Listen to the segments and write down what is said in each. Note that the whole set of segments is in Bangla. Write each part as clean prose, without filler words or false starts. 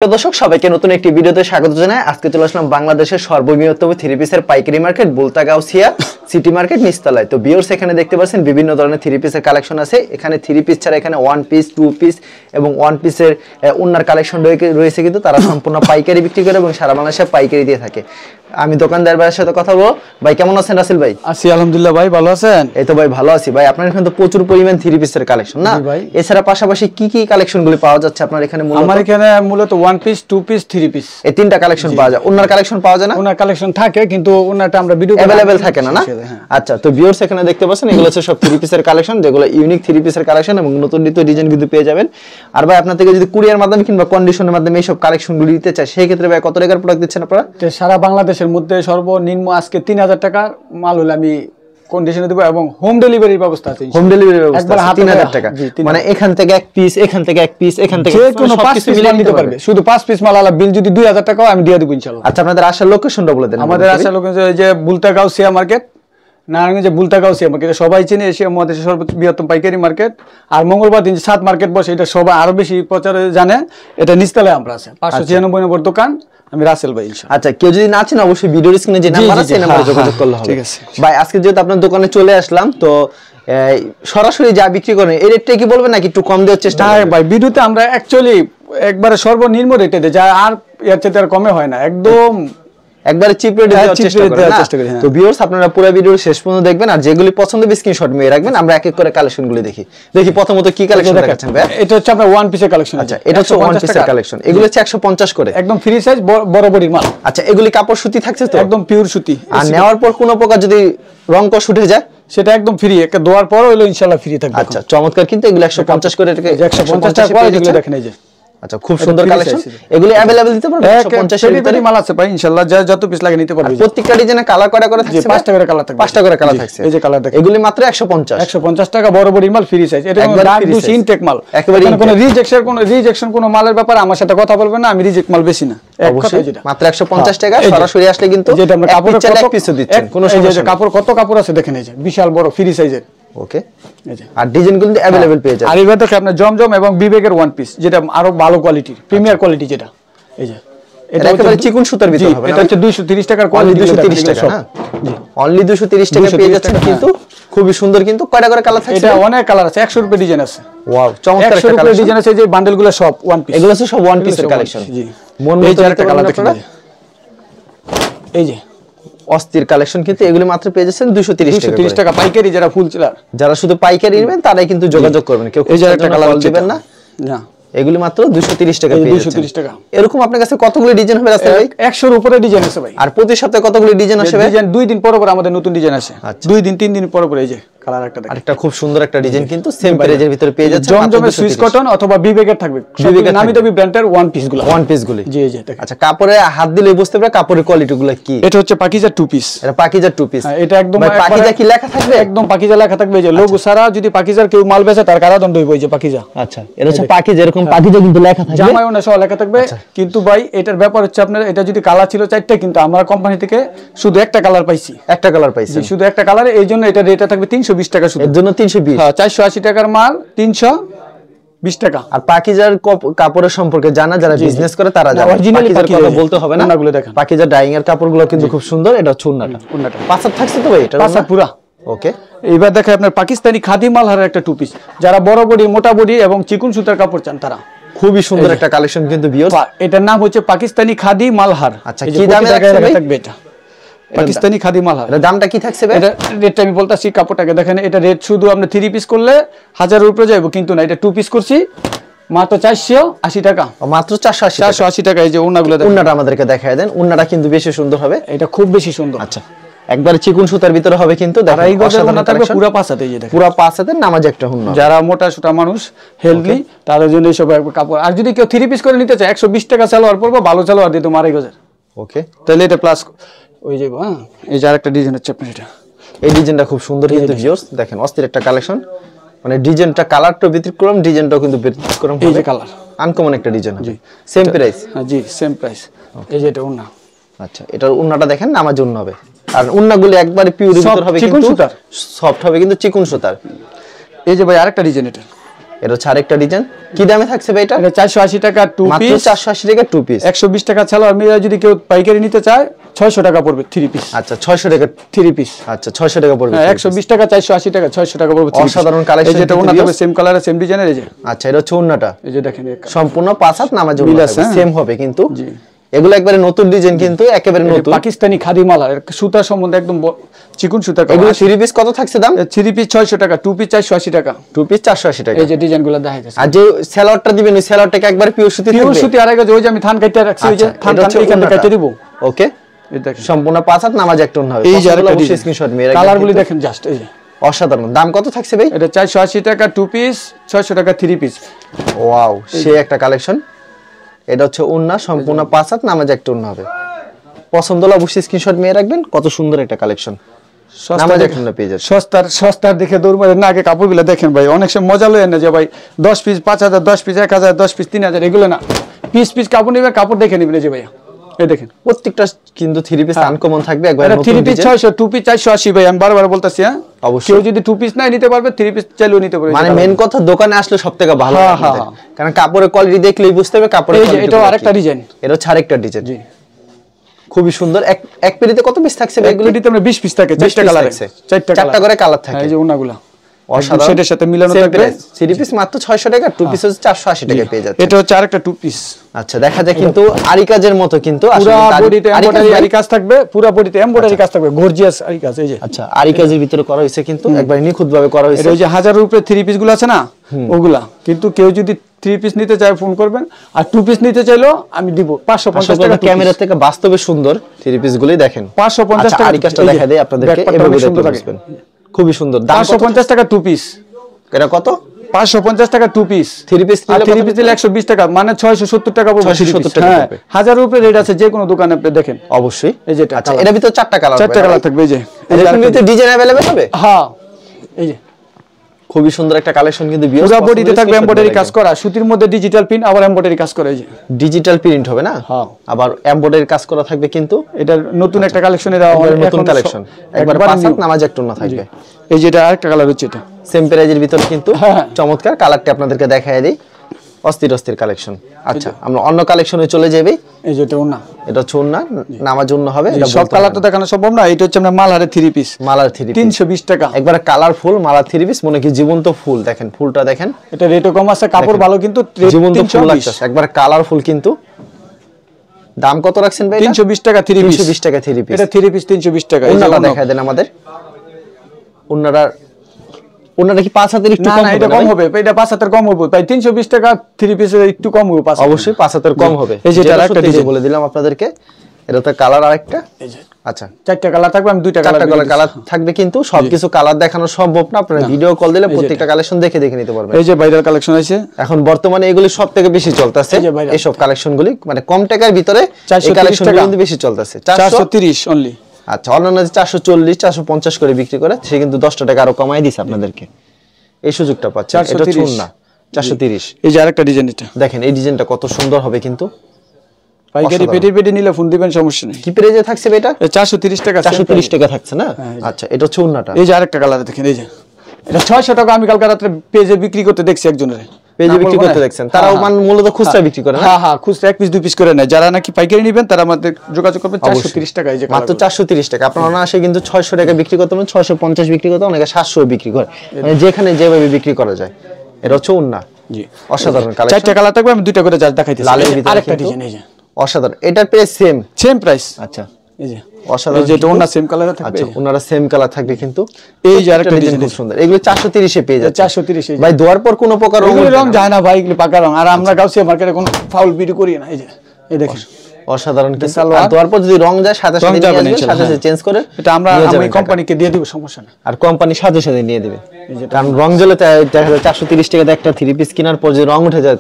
দর্শক সবাইকে নতুন একটি ভিডিওতে স্বাগত জানাই। আজকে চলে আসলাম বাংলাদেশের সর্ববৃহত্তম থ্রি পিসের পাইকারি মার্কেট বুলতাগাউসিয়া সিটি মার্কেট নিচতলায়। তো ভিউয়ার্স এখানে দেখতে পাচ্ছেন বিভিন্ন ধরনের থ্রি পিসের কালেকশন আছে। এখানে থ্রি পিস ছাড়া এখানে ওয়ান পিস, টু পিস এবং ওয়ান পিসের ওন্নার কালেকশন রয়েছে, কিন্তু তারা সম্পূর্ণ পাইকারি বিক্রি করে এবং সারা বাংলাদেশে পাইকারি দিয়ে থাকে। আমি দোকানদার ভাইয়ের সাথে কথা বলবো। ভাই কেমন আছেন রাসেল ভাই? আছি আলহামদুলিল্লাহ ভাই, ভালো আছেন? এই তো ভাই ভালো আছি। ভাই আপনার এখানে তো প্রচুর পরিমাণ থ্রি পিসের কালেকশন না? এছাড়া পাশাপাশি কি কি কালেকশনগুলি পাওয়া যাচ্ছে আপনার এখানে? আমার এখানে মূলত one piece, two piece, three piece এই তিনটা কালেকশন পাওয়া যায়। ওনার কালেকশন পাওয়া যায় না? ওনার কালেকশন থাকে কিন্তু ওনারটা আমরা ভিডিও अवेलेबल থাকে না। আচ্ছা, তো ভিউয়ার্স এখানে দেখতে পাচ্ছেন এগুলো হচ্ছে সব থ্রি পিসের কালেকশন, যেগুলো ইউনিক থ্রি পিসের কালেকশন এবং নতুন নতুন ডিজাইন কিন্তু পেয়ে যাবেন। আর ভাই আপনার থেকে যদি কুরিয়ার মাধ্যমে কিংবা কন্ডিশনের মাধ্যমে এই সব কালেকশনগুলো দিতে চায়, সেই ক্ষেত্রে ভাই কত টাকার প্রোডাক্ট দিচ্ছেন আপনারা? সারা বাংলাদেশের মধ্যে সর্বনিম্ন আজকে 3000 টাকার মাল হলে আমি কন্ডিশনে দেব এবং হোম ডেলিভারির ব্যবস্থা আছে। হোম ডেলিভারির ব্যবস্থা আছে 3000 টাকা, মানে এখান থেকে এক পিস, এখান থেকে এক পিস, এখান থেকে যে কোনো 5 পিস মাল নিতে পারবে। শুধু 5 পিস মাল আলা বিল যদি 2000 টাকাও আমি দিয়ে দেব ইনশাআল্লাহ। আচ্ছা, আপনাদের আসার লোকেশনটা বলে দেন। আমাদের আসার লোকেশন যে বুলতাগাউসিয়া মার্কেট, নারায়ণগঞ্জে বুলতাগাউসিয়া মার্কেট, সবাই চিনে, এশিয়া মহাদেশের সর্ববৃহত্তম পাইকারি মার্কেট। আর মঙ্গলবার দিন 7 মার্কেট বসে, এটা সবাই আরো বেশি প্রচারে জানে। এটা নিচতলায় আমরা আছে, 596 নম্বর দোকান। আমি রাসেল ভাই ইনশাআল্লাহ। আচ্ছা, কেউ যদি না চেনে অবশ্যই ভিডিওর স্ক্রিনে যে নাম্বার আছে এই নম্বরে যোগাযোগ করলে হবে। ঠিক আছে ভাই, আজকে যেহেতু আপনার দোকানে চলে আসলাম, তো সরাসরি যা বিক্রি করেন এই রেটটা কি বলবেন নাকি একটু কম দেওয়ার চেষ্টা করবেন? ভাই ভিডিওতে আমরা অ্যাকচুয়ালি একবারে সর্বনিম্ন রেটে দেই, যা আর এর চেয়ে আর কমে হয় না, একদম একবারে চিপ রেটে দেওয়ার চেষ্টা করি। তো ভিউয়ার্স আপনারা পুরো ভিডিও শেষ পর্যন্ত দেখবেন, আর যেগুলি পছন্দ হবে স্ক্রিনশট নিয়ে রাখবেন। আমরা এক এক করে কালেকশনগুলো দেখি। প্রথমত কি কালেকশন দেখাচ্ছেন ভাই? এটা হচ্ছে আপনার ওয়ান পিসের কালেকশন। আচ্ছা, এটা হচ্ছে ওয়ান পিসের কালেকশন। এগুলো হচ্ছে 150 করে, একদম ফ্রি সাইজ, বড় বডির মাল। আচ্ছা, এগুলি কাপড় সুতি থাকছে তো? একদম পিওর সুতি। আর নেওয়ার পর কোনো প্রকার যদি রং কষ উঠে যায় সেটা একদম ফ্রি, একটা দোয়ার পর হলো ইনশাআল্লাহ ফ্রি থাকবে। আচ্ছা, চমৎকার। কিন্তু এগুলো 150 করে, 150 টাকা করে যেগুলো দেখেন এই যে। আচ্ছা, খুব সুন্দর কালেকশন। এগুলি अवेलेबल দিতে পারবেন 150 এর ভিতরে মাল আছে ভাই ইনশাআল্লাহ, যত পিস লাগে নিতে পারবে। প্রত্যেকটা ডিজাইনে কালার করে থাকছে, 5টা করে কালার থাকবে, 5টা করে কালার থাকছে। এই যে কালার দেখেন, এগুলি মাত্র 150 টাকা, বড় বড় মাল ফ্রি সাইজ। এটা একদম ডার্ক দুস ইনটেক মাল, একেবারে কোনো রিজেকশন কোনো মালের ব্যাপারে আমার সাথে কথা বলবেন না, আমি রিজেক্ট মাল বেশি না। এক কথা যেটা মাত্র 150 টাকা। সরাসরি আসলে কিন্তু যেটা আমরা কাপড়ের কত পিস দিচ্ছেন, কোনো সমস্যা নেই। কাপড় কত কাপড় আছে দেখেন, এই যে বিশাল বড় ফ্রি সাইজের। ওকে, আর ডিজাইনগুলো अवेलेबल পেয়ে যাবেন। আর এবার দেখেন আপনার জমজম এবং বিবেকের ওয়ান পিস, যেটা আরো ভালো কোয়ালিটির, প্রিমিয়ার কোয়ালিটি যেটা। এই যে এটা একেবারে চিকন সুতার ভিতর হবে। এটা হচ্ছে 230 টাকার কোয়ালিটি, 230 টাকা না? জি, অনলি 230 টাকা পেয়ে যাচ্ছেন। কিন্তু খুবই সুন্দর। কিন্তু কয়টা করে কালার থাকছে? এটা অনেক কালার আছে, 100 রুপে ডিজাইন আছে। ওয়াও, চমৎকার একটা কালেকশন। ডিজাইন আছে, এই যে বান্ডেলগুলো সব ওয়ান পিস। এগুলো সব ওয়ান পিসের কালেকশন। জি, মন মতো একটা কালার দেখেন, এই যে অস্থির কালেকশন। কিন্তু এগুলো মাত্র পেয়ে যাচ্ছেন 230 টাকা পাইকারি। যারা ফুল চিলার, যারা শুধু পাইকারি নেবেন তারাই কিন্তু যোগাযোগ করবেন। কেউ এই যে একটা কালার দিবেন না। না, এগুলি মাত্র 230 টাকা পেয়ে যাচ্ছেন। 230 টাকা। এরকম আপনার কাছে কতগুলো ডিজাইন হবে রাসেল ভাই? 100 এর উপরে ডিজাইন আছে ভাই। আর প্রতি সপ্তাহে কতগুলো ডিজাইন আসবে? ডিজাইন 2 দিন পর পর আমাদের নতুন ডিজাইন আসে। 2 দিন 3 দিন পর পর। এই যে কালার একটা দেখেন, আরেকটা খুব সুন্দর একটা ডিজাইন, কিন্তু সেম প্রাইজের ভিতরে পেয়ে যাচ্ছে। জমজমের সুইস কটন অথবা বিবেকের থাকবে, নামি দামি ব্র্যান্ডের ওয়ান পিসগুলো। জি জি। আচ্ছা, কাপড়ে হাত দিলে বুঝতে পারবে কাপড়ের কোয়ালিটিগুলো কি। এটা হচ্ছে পাকিজা টু পিস। এটা পাকিজা টু পিস। এটা একদম পাকিজা কি লেখা থাকবে? একদম পাকিজা লেখা থাকবে। এই যে লোগো সারা যদি পাকিজার কেউ মাল বেচে তার কারাদণ্ড হইব। এই যে পাকিজা। আচ্ছা, এটা হচ্ছে পাকিজা, এরকম পাকিজা কিন্তু লেখা থাকবে, জামায়ও সহ লেখা থাকবে। কিন্তু ভাই এটার ব্যাপার হচ্ছে আপনার, এটা যদি কালার ছিল 4টা, কিন্তু আমরা কোম্পানি থেকে শুধু একটা কালার পাইছি। একটা কালার পাইছি, শুধু একটা কালারে। এই জন্য এটা রেটটা থাকবে 320 টাকা শুধু। এর জন্য 320। হ্যাঁ, 480 টাকার মাল 320 টাকা। আর পাকিজার কাপড়ের সম্পর্কে জানা যারা বিজনেস করে তারা জানে, অরিজিনালি কথা বলতে হবে না। ওনাগুলো দেখেন, পাকিজার ডাইং এর কাপড়গুলো কিন্তু খুব সুন্দর। এটা হচ্ছে ওন্নাটা। পাঁচার থাকছে তো ভাই? এটা পাঁচার পুরা। ওকে, এবার দেখেন আপনার পাকিস্তানি খাদি মালহারের একটা টু পিস। যারা বড় বডি, মোটা বডি এবং চিকন সুতার কাপড় চান তারা খুবই সুন্দর একটা কালেকশন কিন্তু ভিউয়ার্স। এটার নাম হচ্ছে পাকিস্তানি খাদি মালহার। আচ্ছা, কি দামে থাকবে এটা? পাকিস্তানি খাদি মালহার। এর দামটা কি থাকছে ভাই? এটা রেটটা আমি বলতাছি, কাপড়টাকে দেখেন। এটা রেট শুধু আপনি 3 পিস করলে 1000 এর উপরে যাবে, কিন্তু না, এটা 2 পিস করছি মাত্র 480 টাকা। মাত্র 480 টাকা। এই যে ওন্নাগুলো দেখেন, ওন্নাটা আমাদেরকে দেখায় দেন। ওন্নাটা কিন্তু বেশি সুন্দর হবে, এটা খুব বেশি সুন্দর। আচ্ছা, একবারে চিকন সুতার ভিতরে হবে কিন্তু। দেখেন এই গজনা থাকবে পুরো 5 হাতে। এই যে দেখেন পুরো 5 হাতে নামাজ একটা ওন্না। যারা মোটা সোটা মানুষ, হেলদি, তাদের জন্য এইসব কাপড়। আর যদি কেউ 3 পিস করে নিতে চায় 120 টাকা সালোয়ার পড়বে, ভালো সালোয়ার দিতে 2.5 ওকে, তাহলে এটা প্লাস ওই যে। হ্যাঁ, এই যে আরেকটা ডিজাইন হচ্ছে আপনার, এটা এই ডিজাইনটা খুব সুন্দর কিন্তু ভিউয়ার্স দেখেন, অস্থির একটা কালেকশন। মানে ডিজাইনটা, কালারটা ব্যতিক্রম, ডিজাইনটাও কিন্তু ব্যতিক্রম। এই যে কালার আনকমন একটা ডিজাইন। জি, সেম প্রাইস। হ্যাঁ জি, সেম প্রাইস। এই যে এটা ওন্না। আচ্ছা, এটার ওন্নাটা দেখেন, নামাজ জন্য হবে। আর ওন্নাগুলো একবারে পিওর ভিতর হবে, কিন্তু সফট হবে, কিন্তু চিকন সুতার। এই যে ভাই আরেকটা ডিজাইন, এটা এটা হচ্ছে আরেকটা ডিজাইন। কি দামে থাকছে ভাই এটা? এটা 480 টাকা টু মাত্র পিস। 480 টাকা টু পিস। 120 টাকা ছাড়া মিলে যদি কেউ পাইকারি নিতে চায় 600 টাকা পড়বে থ্রি পিস। আচ্ছা 600 টাকা থ্রি পিস। আচ্ছা 600 টাকা পড়বে। 120 টাকা 480 টাকা 600 টাকা পড়বে। অসাধারণ কালেকশন। এই যে এটা ওন্না থাকবে সেম কালারে সেম ডিজাইনের। এই যে আচ্ছা এটা হচ্ছে ওন্নাটা। এই যে দেখেন সম্পূর্ণ 5 হাত নামাজ ওন্না সেম হবে কিন্তু। জি এগুলো একবারে নতুন ডিজাইন কিন্তু একেবারে নতুন পাকিস্তানি খাদি মাল। আর সুতা সম্বন্ধে একদম চিকন সুতা। এগুলো থ্রি পিস কত থাকছে দাম? থ্রি পিস 600 টাকা টু পিস 480 টাকা। টু পিস 480 টাকা। এই যে ডিজাইনগুলো দেখাইতেছে। আর যে সেলরটা দিবেন ওই সেলরটাকে একবার পিওর সুতি থাকবে। পিওর সুতি আর আগে ওই যে আমি থান কাটতে রাখছি ওই যে থান এখান থেকে কেটে দিব। ওকে এই দেখেন সম্পূর্ণ 5 হাত নামাজ একটা ওন্না হবে। এই যে আরেকটা স্ক্রিনশট মেরে কালারগুলি দেখেন জাস্ট। এই যে অসাধারণ। দাম কত থাকছে ভাই? এটা 480 টাকা টু পিস 600 টাকা থ্রি পিস। ওয়াও সেই একটা কালেকশন। এটা হচ্ছে ওন্না সম্পূর্ণ 5 হাত নামাজ একটা ওন্না হবে। পছন্দ হলে অবশ্যই স্ক্রিনশট মেরে রাখবেন। কত সুন্দর একটা কালেকশন। নামাজ একটা ওন্না পেয়ে যাচ্ছে। সস্তার দেখে দৌড় মারে না। আগে কাপড়গুলো দেখেন ভাই অনেক সময় মজা লয় না যে ভাই 10 পিস 5000 10 পিস 1000 10 পিস 3000 এগুলো না। পিস পিস কাপড় নিবে কাপড় দেখে নিবেন যে ভাইয়া। এই দেখেন প্রত্যেকটা কিন্তু থ্রি পিস আনকমন থাকবে একবার নতুন three piece design. 600 two piece 480 ভাই আমি বারবার বলতাছি। হ্যাঁ অবশ্যই কেউ যদি টু পিস নাই নিতে পারবে থ্রি পিস চাইলেও নিতে পারবে। মানে মেন কথা দোকানে আসলে সবথেকে ভালো হ্যাঁ, হবে হ্যাঁ। কারণ কাপড়ের কোয়ালিটি দেখলেই বুঝতে হবে কাপড়ের এই যে কোয়ালিটি। এটাও আরেকটা ডিজাইন। এটা হচ্ছে আরেকটা ডিজাইন। জি খুবই সুন্দর। এক পেটিতে কত পিস থাকছে ভাই? এগুলো দিতে আমরা 20 পিস থাকে 4টা কালার আছে। 4টা করে কালার থাকে। এই যে ওনাগুলো অসাধারণ। সেটার সাথে মিলানো থাকবে। থ্রি পিস মাত্র 600 টাকা টু পিস হচ্ছে 480 টাকা পেয়ে যাচ্ছে। এটা হচ্ছে আরেকটা টু পিস। আচ্ছা দেখা যায় কিন্তু আরি কাজের মতো কিন্তু পুরো বডিতে এমব্রয়ডারি আরি কাজ থাকবে। পুরো বডিতে এমব্রয়ডারি কাজ থাকবে গর্জিয়াস আরি কাজ। এই যে আচ্ছা আরি কাজের ভিতরে করা হয়েছে কিন্তু একবার নিখুঁত ভাবে করা হয়েছে। এটা ওই যে 1000 এর উপরে থ্রি পিস গুলো আছে না ওগুলা। কিন্তু কেউ যদি থ্রি পিস নিতে চায় ফোন করবেন। আর টু পিস নিতে চাইলেও আমি দিব 550 টাকা। ক্যামেরা থেকে বাস্তবে সুন্দর থ্রি পিস গুলি দেখেন। 550 টাকা আরি কাজটা দেখা দেই আপনাদেরকে এভাবে দেখতে পারবেন। খুবই সুন্দর। দাম 550 টাকা টু পিস। এটা কত? 550 টাকা টু পিস। থ্রি পিস আর থ্রি পিস দিলে 120 টাকা মানে 670 টাকা পড়বে। 670 টাকা পড়বে। 1000 এর উপরে রেট আছে যে কোনো দোকানে আপনি দেখেন। অবশ্যই। এই যে আচ্ছা এর ভিতর চারটা কালার হবে। 4টা কালার থাকবে। এই যে এর ভিতর ডিজাইন अवेलेबल হবে। হ্যাঁ এই যে খুবই সুন্দর একটা কালেকশন কিন্তু পুরো বডিতে থাকবে এমব্রয়ডারি কাজ করা। সুতির মধ্যে ডিজিটাল প্রিন্ট আবার এমব্রয়ডারি কাজ করা। এই যে ডিজিটাল প্রিন্ট হবে না? হ্যাঁ আবার এমব্রয়ডারি কাজ করা থাকবে কিন্তু। এটা নতুন একটা কালেকশন। এটা নতুন কালেকশন একবার 5 হাত নামাজ একটা ওন্না থাকবে। এই যে এটা আরেকটা কালার হচ্ছে। এটা সেম প্রাইজের ভিতর কিন্তু হ্যাঁ। চমৎকার কালারটি আপনাদেরকে দেখায় দেই। অস্থির কালেকশন। আচ্ছা আমরা অন্য কালেকশনে চলে যাই। এই যে এটা ওন্না। এটা হচ্ছে ওন্না নামাজ ওন্না হবে। এটা সব কালার তো দেখানো সম্ভব না। এটা হচ্ছে আমরা মালহারে থ্রি পিস। মালার থ্রি পিস 320 টাকা। একবারে কালারফুল মালার থ্রি পিস মনে কি জীবন্ত ফুল। দেখেন ফুলটা দেখেন। এটা রেটও কম আছে কাপড় ভালো কিন্তু জীবন্ত ফুল লাগছে একবারে কালারফুল কিন্তু। দাম কত রাখছেন ভাই? 320 টাকা থ্রি পিস। 320 টাকা থ্রি পিস। এটা থ্রি পিস 320 টাকা। এই যে ওন্নাটা দেখায় দেন আমাদের। ওন্নাটা কি 5 হাতের একটু কম হবে? এটা কম হবে। এটা 5 হাতের কম হবে। তাই 320 টাকা থ্রি পিসের একটু কম হবে। অবশ্যই 5 হাতের কম হবে। এই যে এটা আরেকটা ডিজাইন বলে দিলাম আপনাদেরকে। এটা তো কালার আরেকটা। এই যে আচ্ছা 4টা কালার থাকবে। আমি 2টা কালার থাকবে কিন্তু সবকিছু কালার দেখানো সম্ভব না। আপনারা ভিডিও কল দিলে প্রত্যেকটা কালেকশন দেখে নিতে পারবেন। এই যে ভাইরাল কালেকশন আছে এখন বর্তমানে এগুলি সবথেকে বেশি চলতেছে। এইসব কালেকশনগুলি মানে কম টাকার ভিতরে এই কালেকশনগুলো কিন্তু বেশি চলতেছে। 430 অনলি। আচ্ছা অন্যান্য 440 450 করে বিক্রি করে সে কিন্তু 10 টাকা আরো কমাই দিছে আপনাদেরকে। এই সুযোগটা পাচ্ছেন। এটা চুন না 430। এই যে আরেকটা ডিজাইন। এটা দেখেন এই ডিজাইনটা কত সুন্দর হবে কিন্তু। পাইকারি পেটি নিলে ফোন দিবেন সমস্যা নেই। কি প্রাইসে থাকছে এটা? 430 টাকা। 430 টাকা থাকছে না? আচ্ছা এটা হচ্ছে ওন্নাটা। এই যে আরেকটা কালার দেখেন। এই যে এটা 600 টাকা। আমি কালকে রাতে পেজে বিক্রি করতে দেখছি একজনের। পেজে বিক্রি করতে দেখছেন। তারাও মূলত খুচরা বিক্রি করে না? হ্যাঁ খুচরা এক পিস দুই পিস করে নেয়। যারা নাকি পাইকারি নেবেন তারা আমাদের যোগাযোগ করবেন। 430 টাকা। এই যে মাত্র 430 টাকা। আপনারা না আসে কিন্তু 600 টাকা বিক্রি করতে পারেন। 650 বিক্রি করতে অনেকে 700 বিক্রি করে। মানে যেখানে যেভাবে বিক্রি করা যায়। এটা হচ্ছে ওন্না। জি অসাধারণ কালেকশন। 4টা কালার থাকবে। আমি 2টা করে জাস্ট দেখাইতেছি। লালের ভিতরে আরেকটা ডিজাইন। এই যে অসাধারণ। এটার প্রাইস সেম প্রাইস। আচ্ছা এই যে অসাধারণ। এই যে এটা ওন্না সেম কালারে থাকবে। আচ্ছা ওনারা সেম কালার থাকবে কিন্তু। এই যে আরেকটা ডিজাইন খুব সুন্দর। এগুলো 430 এ পেয়ে যাচ্ছে। 430। ভাই দোয়ার পর কোনো প্রকার রং যায় না ভাই। এগুলো পাকা রং। আর আমরা গাউসিয়া মার্কেটে কোনো ফাউল বিক্রি করি না। এই যে এই দেখেন অসাধারণ কিন্তু। আর দোয়ার পর যদি রং যায় সাথে সাথে চেঞ্জ করে এটা আমরা আমি কোম্পানিকে দিয়ে দিব সমস্যা না। আর কোম্পানি সাথে নিয়ে দিবে। কারণ রং জ্বলে দেখা যায় 430 টাকা একটা থ্রি পিস কেনার পর যে রং উঠে যায়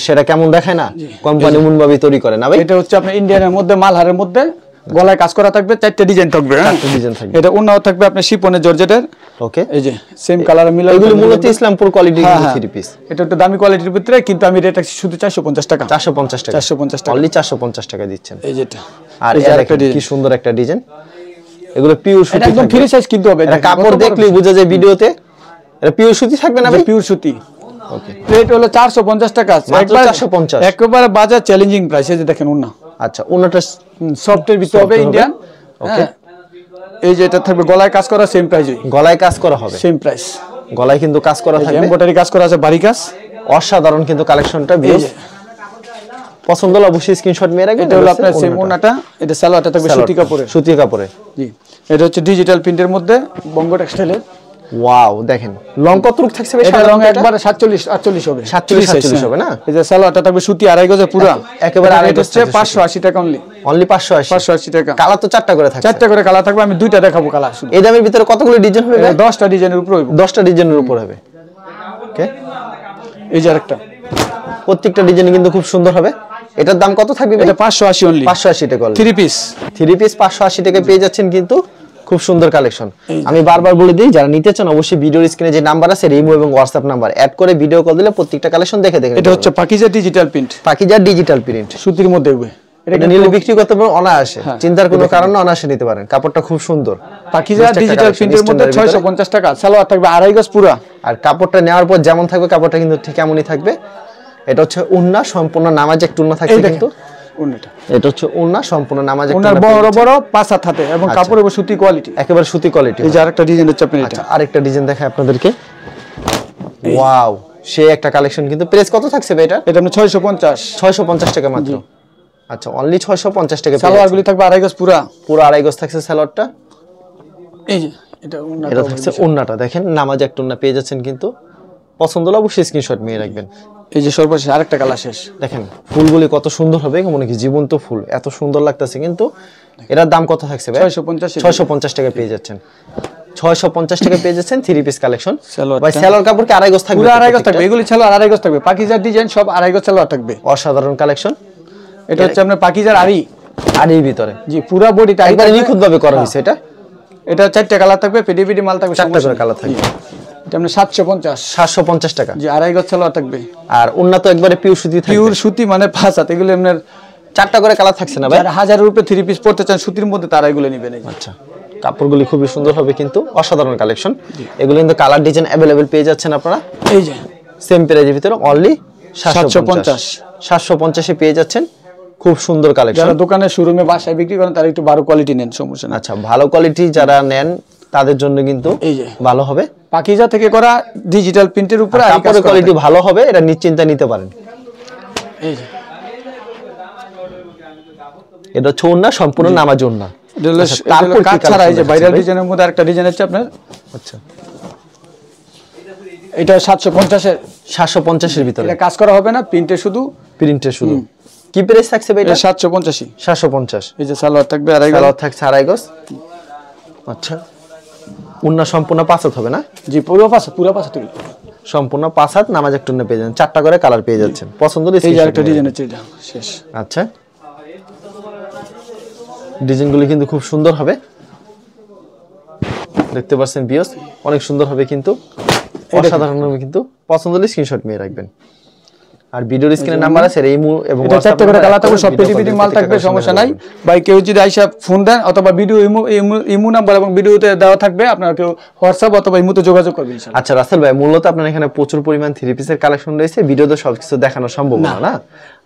সেটা কেমন দেখায় না? কোম্পানি এমনভাবে তৈরি করে না ভাই। এটা হচ্ছে আপনার ইন্ডিয়ানের মধ্যে মালহারের মধ্যে গলায় কাজ করা থাকবে। 4টা ডিজাইন থাকবে। 4টা ডিজাইন থাকবে। এটা ওন্নাও থাকবে আপনার শিপনের জর্জেটের। ওকে এই যে সেম কালার মিলা। এগুলো মূলত ইসলামপুর কোয়ালিটি থ্রি পিস। এটা একটু দামি কোয়ালিটির ভিতরে কিন্তু আমি রেট রাখছি শুধু 450 টাকা। 450 টাকা। 450 টাকা। অনলি 450 টাকা দিচ্ছেন। এই যেটা আর কি সুন্দর একটা ডিজাইন। এগুলো পিওর সুতি। একদম ফ্রি সাইজ কিনতে হবে। এটা কাপড় দেখলেই বোঝা যায় ভিডিওতে। এটা পিওর সুতি থাকবে না ভাই? পিওর সুতি। ওকে রেট হলো 450 টাকা, মাত্র 450 একেবারে বাজার চ্যালেঞ্জিং প্রাইস। এই যে দেখেন ওন্না, আচ্ছা ওন্নাটা সফটের ভিতরে হবে, ইন্ডিয়ান। ওকে এই যে এটা থাকবে গলায় কাজ করা, সেম প্রাইস, গলায় কাজ করা হবে, সেম প্রাইস। গলায় কিন্তু কাজ করা থাকবে, এমব্রয়ডারি কাজ করা আছে, বাড়ি কাজ, অসাধারণ কিন্তু কালেকশনটা। ভিউয়ার্স পছন্দ হলে অবশ্যই স্ক্রিনশট মেরে রাখবেন। এটা হলো আপনার সেম ওন্নাটা, এটা সালোয়ারটা থাকবে সুতি কাপড়ে, সুতি কাপড়ে। জি এটা হচ্ছে ডিজিটাল প্রিন্টের মধ্যে বঙ্গ টেক্সটাইলের। ওয়াও দেখেন লং কতটুকু থাকছে ভাই? এটা লং একবারে 47 48 হবে, 47 হবে না? এই যে সালোয়ারটা থাকবে সুতি আড়াই গজে পুরো, একেবারে আড়াই গজ হচ্ছে 580 টাকা অনলি, 580 580 টাকা। কালার তো 4টা করে থাকছে, 4টা করে কালার থাকবে, আমি 2টা দেখাবো কালার শুধু। এই দামের ভিতরে কতগুলো ডিজাইন হবে ভাই? 10টা ডিজাইনের উপর হবে, 10টা ডিজাইনের উপর হবে। ওকে এই যে আরেকটা, প্রত্যেকটা ডিজাইন কিন্তু খুব সুন্দর হবে। এটার দাম কত থাকবে? এটা 580 অনলি, 580 টাকা। 3 পিস 580 টাকা পেয়ে যাচ্ছেন কিন্তু খুব সুন্দর কালেকশন। আমি বারবার বলে দিই, যারা নিতে চান অবশ্যই ভিডিওর স্ক্রিনে যে নাম্বার আছে রিমো এবং হোয়াটসঅ্যাপ নাম্বার অ্যাড করে ভিডিও কল দিলে প্রত্যেকটা কালেকশন দেখে দেখে। এটা হচ্ছে Pakiza digital print, Pakiza digital print সুতির মধ্যে হবে। এটা নিলে বিক্রি করতে পারেন অনায়াসে, চিন্তার কোনো কারণ না, অনায়াসে নিতে পারেন। কাপড়টা খুব সুন্দর, পাকিজা ডিজিটাল প্রিন্টের মধ্যে 650 টাকা, সালোয়ার থাকবে আড়াই গজ পুরো। আর কাপড়টা নেওয়ার পর যেমন থাকবে কাপড়টা কিন্তু ঠিক এমনই থাকবে। এটা হচ্ছে উন্না, সম্পূর্ণ নামাজ একটা উন্না থাকছে কিন্তু উন্নাটা, এটা হচ্ছে উন্না, সম্পূর্ণ নামাজ একটা উন্নার বড় বড় পাঁচ হাত হাতে এবং কাপড়ের সুতি কোয়ালিটি, একেবারে সুতি কোয়ালিটি। এই যে আরেকটা ডিজাইন হচ্ছে আপনার, এটা আরেকটা ডিজাইন দেখাই আপনাদেরকে। ওয়াও সেই একটা কালেকশন কিন্তু। প্রাইস কত থাকছে ভাই এটা? এটা আপনি 650 টাকা মাত্র। আচ্ছা অনলি 650 টাকা। সালোয়ারগুলি থাকবে আড়াই গজ পুরো, পুরো আড়াই গজ থাকছে সালোয়ারটা। এই যে এটা থাকছে ওন্নাটা, দেখেন নামাজ একটা ওন্না পেয়ে যাচ্ছেন কিন্তু। পছন্দ হলে অবশ্যই স্ক্রিনশট নিয়ে রাখবেন। এই যে সর্বশেষ আরেকটা কালার শেষ, দেখেন ফুলগুলি কত সুন্দর হবে, মনে কি জীবন্ত ফুল, এত সুন্দর লাগতেছে কিন্তু। এটার দাম কত থাকছে ভাই? 650 টাকা পেয়ে যাচ্ছেন। 650 টাকা পেয়ে যাচ্ছেন 3 পিস কালেকশন। ভাই সালোয়ার কাপড় কি আড়াই গজ থাকবে? পুরো আড়াই গজ থাকবে, এগুলি সালোয়ার আড়াই গজ থাকবে, পাকিজার ডিজাইন সব আড়াই গজ সালোয়ার থাকবে। অসাধারণ কালেকশন। এটা হচ্ছে আপনার পাকিজার আড়ি, আড়ির ভিতরে জি পুরো বডিটা একবারে নিখুঁত ভাবে করা হয়েছে। এটা 4টা কালার থাকবে, পিডি মাল থাকবে, 4টা করে কালার থাকবে। এটা আপনি 750 টাকা, জি আড়াই গজ সালোয়ার থাকবে। আর উন্নত একবারে পিওর সুতি থাকবে, পিওর সুতি মানে 5 হাত। এগুলো আপনার 4টা করে কালার থাকছে না ভাই? যারা 1000 এর উপরে 3 পিস পড়তে চান সুতির মধ্যে তারা এগুলো নেবেন। আচ্ছা কাপড়গুলি খুবই সুন্দর হবে কিন্তু, অসাধারণ কালেকশন। এগুলো কিন্তু কালার ডিজাইন अवेलेबल পেয়ে যাচ্ছেন আপনারা। এই যে সেম প্রাইজের ভিতরে অনলি 750 এ পেয়ে যাচ্ছেন খুব সুন্দর কালেকশন। যারা দোকানে শোরুমে বাসায় বিক্রি করেন তারা একটু ভালো কোয়ালিটি নেন, সমস্যা না। আচ্ছা ভালো কোয়ালিটি যারা নেন তাদের জন্য কিন্তু এই যে ভালো হবে। পাকিজা থেকে করা ডিজিটাল প্রিন্টের উপরে কাপড়ের কোয়ালিটি ভালো হবে, এটা নিশ্চিন্তে নিতে পারেন। এই যে এটা হচ্ছে ওন্না, সম্পূর্ণ নামাজ ওন্না। তারপর কাজ ছাড়া এই যে ভাইরাল ডিজাইনের মধ্যে আরেকটা ডিজাইন আছে আপনার। আচ্ছা এটা 750 এর ভিতরে, এটা কাজ করা হবে না, প্রিন্টে শুধু, প্রিন্টে শুধু। কি প্রাইস থাকছে ভাই এটা? 750। এই যে সালোয়ার থাকবে আড়াই গজ, সালোয়ার থাকছে আড়াই গজ। আচ্ছা উন্না সম্পূর্ণ 5 হাত হবে না? জি পুরো পাঁচ তুলি, সম্পূর্ণ 5 হাত নামাজ একটা উন্না পেয়ে যাচ্ছেন। 4টা করে কালার পেয়ে যাচ্ছেন, পছন্দ হলে এই যে আরেকটা ডিজাইন আছে, এটা শেষ। আচ্ছা ডিজাইনগুলি কিন্তু খুব সুন্দর হবে, দেখতে পাচ্ছেন ভিউয়ার্স, অনেক সুন্দর হবে কিন্তু, অসাধারণ হবে কিন্তু। পছন্দ হলে স্ক্রিনশট নিয়ে রাখবেন। আর ভিডিওর স্ক্রিনে নাম্বার আছে রিমো এবং এটা 4টা করে কালার থাকবে, সব পিডি মাল থাকবে, সমস্যা নাই। ভাই কেউ যদি আইসা ফোন দেন অথবা ভিডিও ইমো নাম্বার এবং ভিডিওতে দেওয়া থাকবে, আপনারা কেউ হোয়াটসঅ্যাপ অথবা ইমোতে যোগাযোগ করবেন ইনশাআল্লাহ। আচ্ছা রাসেল ভাই, মূলত আপনার এখানে প্রচুর পরিমাণ 3 পিসের কালেকশন রয়েছে, ভিডিওতে সবকিছু দেখানো সম্ভব না।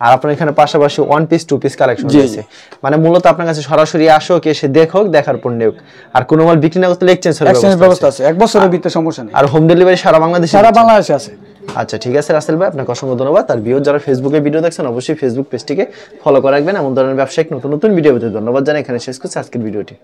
আর আপনার এখানে পাশাপাশি 1 পিস 2 পিস কালেকশন রয়েছে, মানে মূলত আপনার কাছে সরাসরি আসো, এসে দেখুক, দেখার পর নেউক। আর কোনো মাল বিক্রি না করতে এক্সচেঞ্জ ব্যবস্থা আছে, 1 বছরের ভিতরে সমস্যা নেই। আর হোম ডেলিভারি সারা বাংলাদেশে আছে। আচ্ছা ঠিক আছে রাসেল ভাই, আপনাকে অসংখ্য ধন্যবাদ। আর ভিউয়ার যারা ফেসবুকে ভিডিও দেখছেন অবশ্যই ফেসবুক পেজটিকে ফলো করে রাখবেন। এমন ধরনের ব্যবসায়িক নতুন নতুন ভিডিও পেতে ধন্যবাদ জানাই। এখানে শেষ করছি আজকের ভিডিওটি।